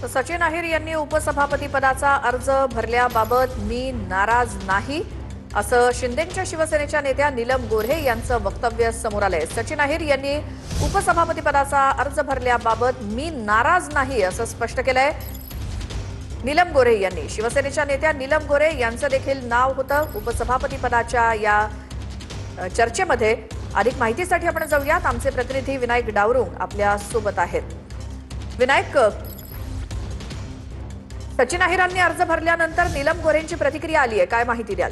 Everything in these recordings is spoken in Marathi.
तर सचिन अहिर यांनी उपसभापती पदाचा अर्ज भरल्याबाबत मी नाराज नाही असं शिंदेच्या शिवसेनेच्या नेत्या नीलम गोऱ्हे यांचं वक्तव्य समोर आलंय। सचिन अहिर यांनी उपसभापती पदाचा अर्ज भरल्याबाबत मी नाराज नाही असं स्पष्ट केलंय। नीलम गोऱ्हे यांनी शिवसेनेच्या नेत्या नीलम गोऱ्हे यांचं देखील नाव होतं उपसभापती पदाच्या या चर्चेमध्ये। अधिक माहितीसाठी आपण जाऊयात, आमचे प्रतिनिधी विनायक डावरुंग आपल्या सोबत आहेत। विनायक, सचिन अहिरांनी अर्ज भरल्यानंतर नीलम गोऱ्हेंची प्रतिक्रिया आली आहे, काय माहिती द्याल?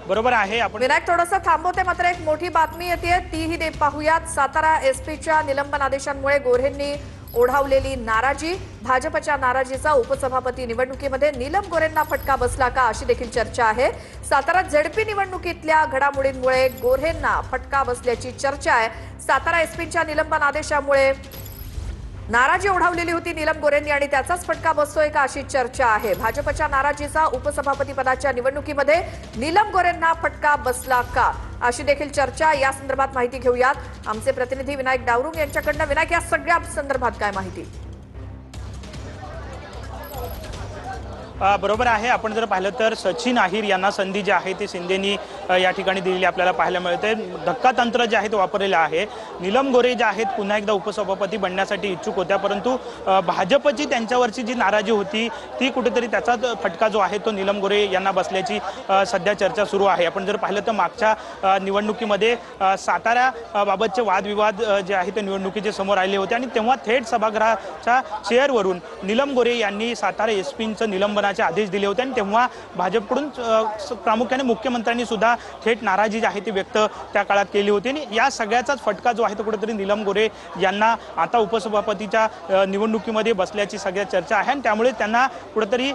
बरोबर आहे। आपण विनायक थोडंसं थांबवते, मात्र एक मोठी बातमी येते तीही पाहूयात। सातारा एसपीच्या निलंबन आदेशांमुळे गोऱ्हेंनी ओढावलेली नाराजी, भाजपच्या नाराजीचा उपसभापती निवडणुकीमध्ये नीलम गोऱ्हेंना फटका बसला का अशी देखील चर्चा आहे। सातारा झेडपी निवडणुकीतल्या घडामोडींमुळे गोऱ्हेंना फटका बसल्याची चर्चा आहे। सातारा एसपीच्या निलंबन आदेशामुळे नाराजी ओढावलेली होती नीलम गोऱ्हेंनी आणि त्याचाच फटका बसतोय का अशी चर्चा आहे। भाजपच्या नाराजीचा उपसभापती पदाच्या निवडणुकीमध्ये नीलम गोऱ्हेंना फटका बसला का अशी देखील चर्चा। या संदर्भात माहिती घेऊयात आमचे प्रतिनिधी विनायक डावरुंग यांच्याकडनं। विनायक, या सगळ्या संदर्भात काय माहिती? बरोबर आहे। आपण जर पाहिलं तर सचिन अहिर यांना संधी जी आहे ती शिंदेनी या ठिकाणी दिलेली आपल्याला पाहायला मिळते। धक्का तंत्र जे आहे ते वापरलेलं आहे। नीलम गोऱ्हे जे आहेत पुन्हा एकदा उपसभापती बनण्यासाठी इच्छुक होत्या, परंतु भाजपची त्यांच्यावरची जी नाराजी होती ती कुठेतरी त्याचा फटका जो आहे तो नीलम गोऱ्हे यांना बसल्याची सध्या चर्चा सुरू आहे। आपण जर पाहिलं तर मागच्या निवडणुकीमध्ये सातारा बाबतचे वादविवाद जे आहे ते निवडणुकीचे समोर आले होते आणि तेव्हा थेट सभागृहाच्या चेअरवरून नीलम गोऱ्हे यांनी सातारा एसपींचं निलंबन आदेश दिले होते आणि तेव्हा भाजपकडून प्रामुख्याने मुख्यमंत्र्यांनी सुद्धा थेट नाराजी जी आहे ती व्यक्त त्या काळात केली होती आणि या सगळ्याचाच फटका जो आहे तो कुठेतरी नीलम गोऱ्हे यांना आता उपसभापतीच्या निवडणुकीमध्ये बसल्याची सगळ्या चर्चा आहे आणि त्यामुळे त्यांना कुठेतरी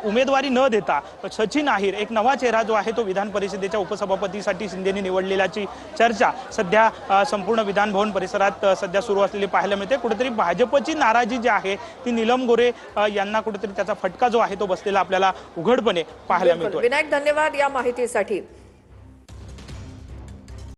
उमेदवारी न देता सचिन अहिर एक नवा चेहरा जो आहे तो विधान परिषदेच्या उपसभापतीसाठी शिंदेने निवडलेल्याची चर्चा सध्या संपूर्ण विधान भवन परिसरात सध्या सुरू असलेली पाहायला मिळते। कुठेतरी भाजपची नाराजी जी आहे ती नीलम गोऱ्हे यांना कुठेतरी त्याचा फटका जो आहे तो बसलेला आपल्याला उघडपणे पाहायला मिळतो। विनायक, धन्यवाद या माहितीसाठी।